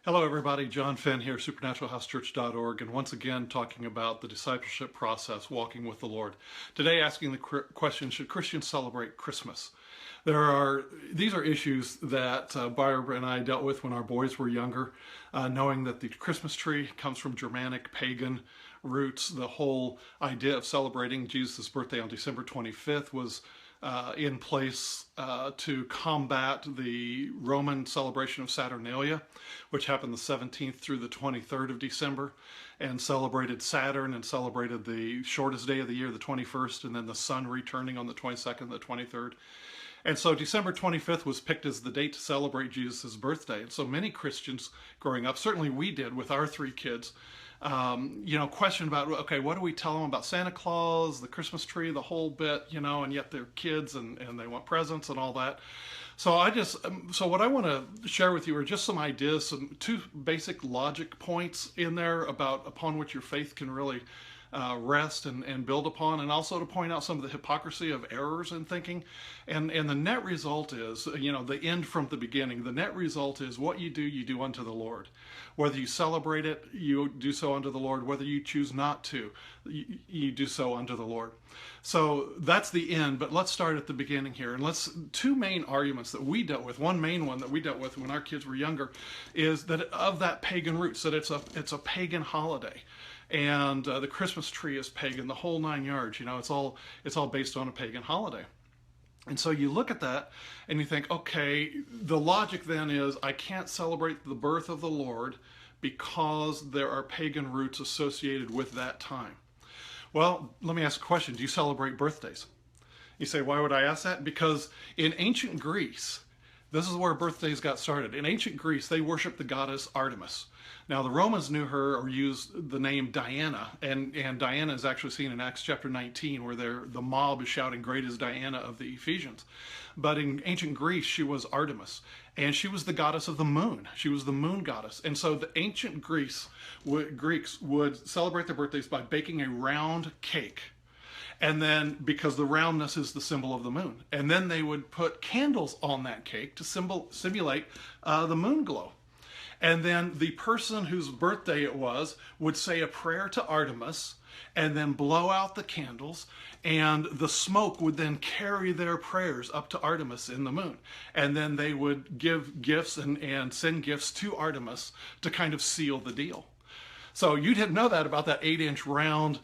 Hello everybody, John Fenn here, supernaturalhousechurch.org, and once again talking about the discipleship process, walking with the Lord. Today asking the question, should Christians celebrate Christmas? These are issues that Barbara and I dealt with when our boys were younger, knowing that the Christmas tree comes from Germanic, pagan roots. The whole idea of celebrating Jesus' birthday on December 25th was in place to combat the Roman celebration of Saturnalia, which happened the 17th through the 23rd of December, and celebrated Saturn and celebrated the shortest day of the year, the 21st, and then the sun returning on the 22nd, the 23rd. And so December 25th was picked as the date to celebrate Jesus' birthday. And so many Christians growing up, certainly we did with our three kids, question about, okay, what do we tell them about Santa Claus, the Christmas tree, the whole bit, and yet they're kids and they want presents and all that. So what I want to share with you are just some ideas, some two basic logic points in there upon which your faith can really rest and build upon, and also to point out some of the hypocrisy of errors in thinking. And the net result is, the end from the beginning. The net result is what you do unto the Lord. Whether you celebrate it, you do so unto the Lord. Whether you choose not to, you do so unto the Lord. So that's the end, but let's start at the beginning here. And two main arguments that we dealt with, one main one that we dealt with when our kids were younger, is that of that pagan roots, that it's a pagan holiday. And the Christmas tree is pagan, the whole nine yards. It's all based on a pagan holiday. And so you look at that and you think, okay, the logic then is I can't celebrate the birth of the Lord because there are pagan roots associated with that time. Well, let me ask a question. Do you celebrate birthdays? You say, why would I ask that? Because in ancient Greece, this is where birthdays got started. In ancient Greece, they worshiped the goddess Artemis. Now, the Romans knew her or used the name Diana, and Diana is actually seen in Acts chapter 19, where the mob is shouting, "Great is Diana of the Ephesians." But in ancient Greece, she was Artemis, and she was the goddess of the moon. She was the moon goddess. And so the ancient Greeks would celebrate their birthdays by baking a round cake. And then, because the roundness is the symbol of the moon. And then they would put candles on that cake to simulate the moon glow. And then the person whose birthday it was would say a prayer to Artemis and then blow out the candles, and the smoke would then carry their prayers up to Artemis in the moon. And then they would give gifts and send gifts to Artemis to kind of seal the deal. So you didn't know that about that 8-inch round,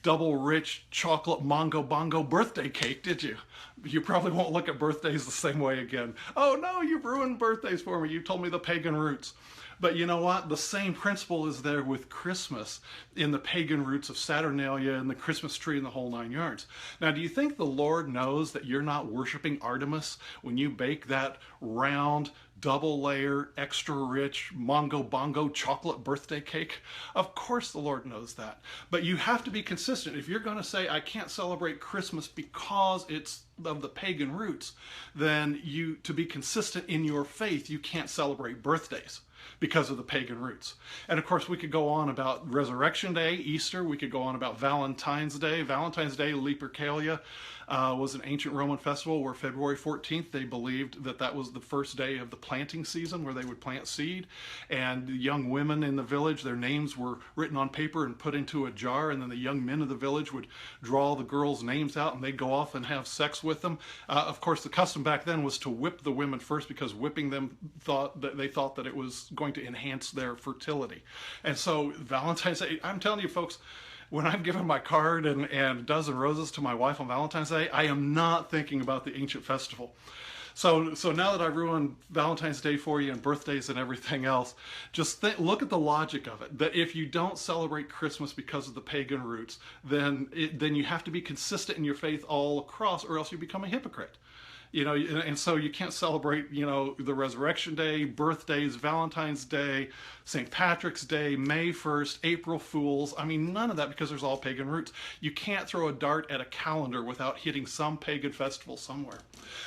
double rich chocolate Mongo Bongo birthday cake, did you? You probably won't look at birthdays the same way again. Oh no, you've ruined birthdays for me. You told me the pagan roots. But you know what? The same principle is there with Christmas in the pagan roots of Saturnalia and the Christmas tree and the whole nine yards. Now, do you think the Lord knows that you're not worshiping Artemis when you bake that round, double layer, extra rich, Mongo Bongo chocolate birthday cake? Of course the Lord knows that. But you have to be consistent. If you're going to say, I can't celebrate Christmas because it's of the pagan roots, then to be consistent in your faith, you can't celebrate birthdays because of the pagan roots. And of course, we could go on about Resurrection Day, Easter. We could go on about Valentine's Day. Valentine's Day, Lupercalia, was an ancient Roman festival where February 14th, they believed that was the first day of the planting season where they would plant seed. And the young women in the village, their names were written on paper and put into a jar. And then the young men of the village would draw the girls' names out and they'd go off and have sex with them. Of course, the custom back then was to whip the women first, because whipping them they thought that it was going to enhance their fertility. And so Valentine's Day, I'm telling you folks, when I'm giving my card and a dozen roses to my wife on Valentine's Day, I am not thinking about the ancient festival. So now that I've ruined Valentine's Day for you and birthdays and everything else, just look at the logic of it. That if you don't celebrate Christmas because of the pagan roots, then you have to be consistent in your faith all across, or else you become a hypocrite. And so you can't celebrate, the Resurrection Day, birthdays, Valentine's Day, St. Patrick's Day, May 1st, April Fools. I mean, none of that, because there's all pagan roots. You can't throw a dart at a calendar without hitting some pagan festival somewhere.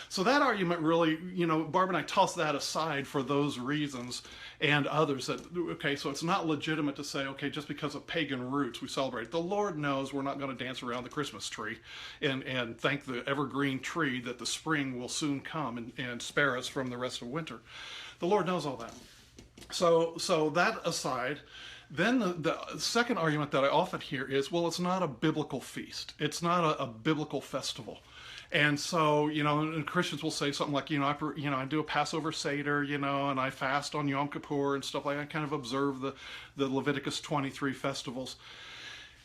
So that argument really, Barb and I toss that aside for those reasons and others. That, okay, so it's not legitimate to say, okay, just because of pagan roots we celebrate. The Lord knows we're not going to dance around the Christmas tree and thank the evergreen tree that the spring will soon come and spare us from the rest of winter. The Lord knows all that. So that aside, then the second argument that I often hear is, well, it's not a biblical feast. It's not a biblical festival. And so, and Christians will say something like, I do a Passover Seder, and I fast on Yom Kippur and stuff like that. I kind of observe the Leviticus 23 festivals.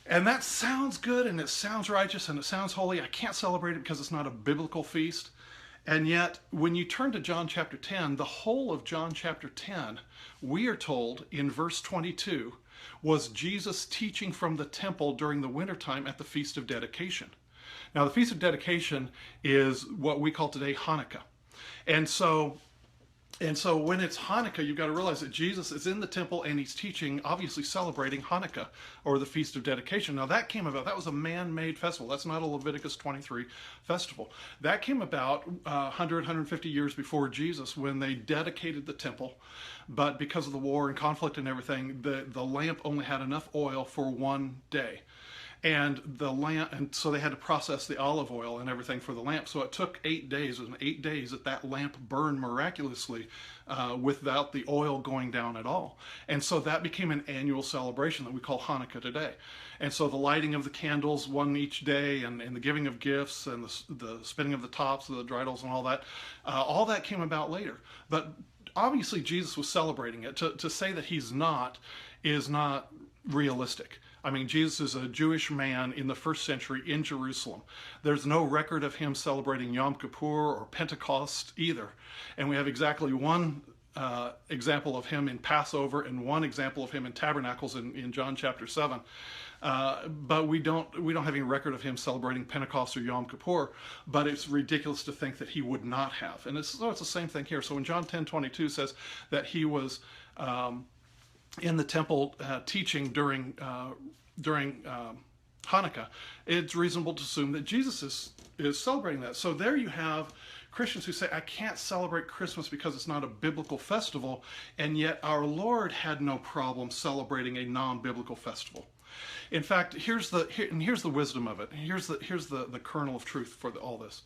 And that sounds good, and it sounds righteous, and it sounds holy. I can't celebrate it because it's not a biblical feast. And yet, when you turn to John chapter 10, the whole of John chapter 10, we are told in verse 22, was Jesus teaching from the temple during the wintertime at the Feast of Dedication. Now, the Feast of Dedication is what we call today Hanukkah. And so when it's Hanukkah, you've got to realize that Jesus is in the temple and he's teaching, obviously celebrating Hanukkah, or the Feast of Dedication. Now that came about, that was a man-made festival. That's not a Leviticus 23 festival. That came about 150 years before Jesus, when they dedicated the temple. But because of the war and conflict and everything, the lamp only had enough oil for one day. And so they had to process the olive oil and everything for the lamp. So it took 8 days. It was 8 days that lamp burned miraculously without the oil going down at all. And so that became an annual celebration that we call Hanukkah today. And so the lighting of the candles, one each day, and the giving of gifts, and the spinning of the tops of the dreidels and all that came about later. But obviously Jesus was celebrating it. To say that he's not is not realistic. I mean, Jesus is a Jewish man in the first century in Jerusalem. There's no record of him celebrating Yom Kippur or Pentecost either. And we have exactly one example of him in Passover and one example of him in Tabernacles in John chapter 7. But we don't have any record of him celebrating Pentecost or Yom Kippur, but it's ridiculous to think that he would not have. And it's the same thing here. So when John 10:22 says that he was in the temple teaching during Hanukkah, it's reasonable to assume that Jesus is celebrating that. So there you have Christians who say, I can't celebrate Christmas because it's not a biblical festival, and yet our Lord had no problem celebrating a non-biblical festival. In fact, here's the wisdom of it. Here's the kernel of truth for all this.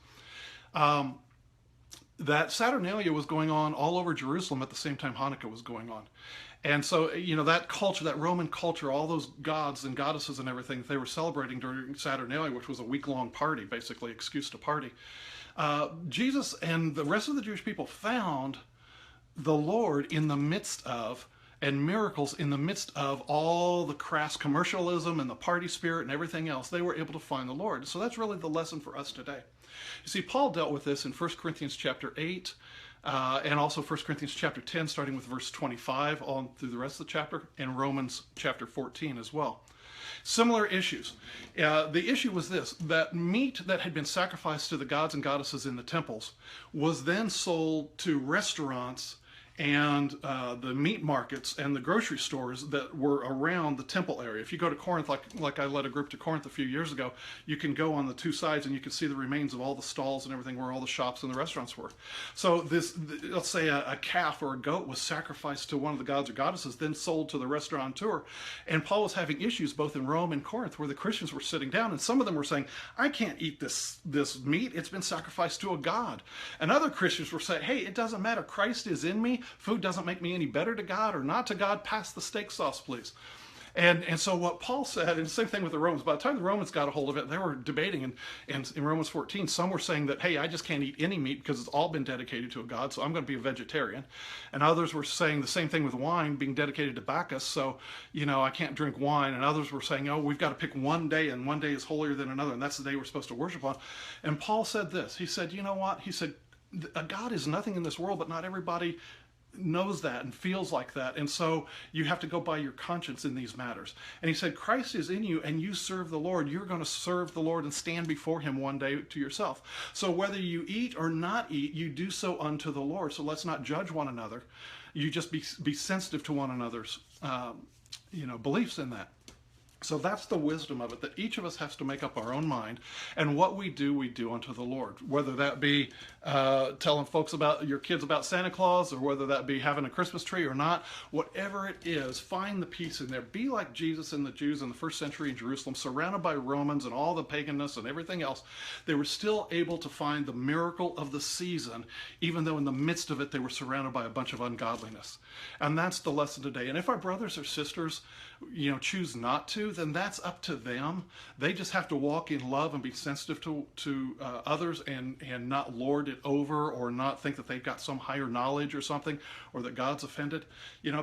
That Saturnalia was going on all over Jerusalem at the same time Hanukkah was going on. And so, that culture, that Roman culture, all those gods and goddesses and everything they were celebrating during Saturnalia, which was a week-long party, basically, excuse to party. Jesus and the rest of the Jewish people found the Lord in the midst of, and miracles in the midst of, all the crass commercialism and the party spirit and everything else. They were able to find the Lord. So that's really the lesson for us today. You see, Paul dealt with this in 1 Corinthians chapter 8, and also 1 Corinthians chapter 10, starting with verse 25, on through the rest of the chapter, and Romans chapter 14 as well. Similar issues. The issue was this, that meat that had been sacrificed to the gods and goddesses in the temples was then sold to restaurants and the meat markets and the grocery stores that were around the temple area. If you go to Corinth, like I led a group to Corinth a few years ago, you can go on the two sides and you can see the remains of all the stalls and everything where all the shops and the restaurants were. So let's say a calf or a goat was sacrificed to one of the gods or goddesses, then sold to the restaurateur. And Paul was having issues both in Rome and Corinth where the Christians were sitting down, and some of them were saying, I can't eat this meat, it's been sacrificed to a god. And other Christians were saying, hey, it doesn't matter, Christ is in me, food doesn't make me any better to God or not to God, pass the steak sauce, please. And so what Paul said, and the same thing with the Romans, by the time the Romans got a hold of it, they were debating, and in Romans 14, some were saying that, hey, I just can't eat any meat because it's all been dedicated to a god, so I'm going to be a vegetarian. And others were saying the same thing with wine being dedicated to Bacchus, so, I can't drink wine. And others were saying, oh, we've got to pick one day, and one day is holier than another, and that's the day we're supposed to worship on. And Paul said this, he said, you know what? He said, a God is nothing in this world, but not everybody knows that and feels like that, and so you have to go by your conscience in these matters. And he said, Christ is in you and you serve the Lord. You're going to serve the Lord and stand before him one day to yourself. So whether you eat or not eat, you do so unto the Lord. So let's not judge one another. You just be sensitive to one another's beliefs in that. So that's the wisdom of it, that each of us has to make up our own mind, and what we do unto the Lord. Whether that be telling folks about your kids about Santa Claus, or whether that be having a Christmas tree or not, whatever it is, find the peace in there. Be like Jesus and the Jews in the first century in Jerusalem, surrounded by Romans and all the paganness and everything else. They were still able to find the miracle of the season, even though in the midst of it they were surrounded by a bunch of ungodliness. And that's the lesson today. And if our brothers or sisters, choose not to, then that's up to them. They just have to walk in love and be sensitive to others, and not lord it over, or not think that they've got some higher knowledge or something, or that God's offended.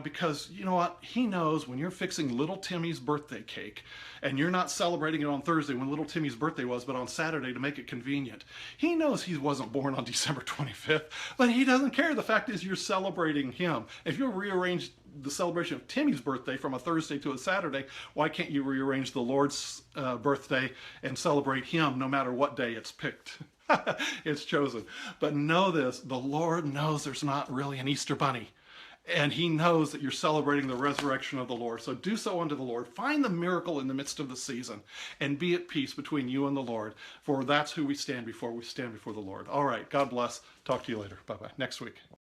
Because you know what? He knows when you're fixing little Timmy's birthday cake and you're not celebrating it on Thursday when little Timmy's birthday was, but on Saturday to make it convenient. He knows he wasn't born on December 25th, but he doesn't care. The fact is you're celebrating him. If you rearrange the celebration of Timmy's birthday from a Thursday to a Saturday, why can't you rearrange the Lord's birthday and celebrate him no matter what day it's picked? It's chosen. But know this, the Lord knows there's not really an Easter bunny. And he knows that you're celebrating the resurrection of the Lord. So do so unto the Lord. Find the miracle in the midst of the season, and be at peace between you and the Lord. For that's who we stand before. We stand before the Lord. All right. God bless. Talk to you later. Bye-bye. Next week.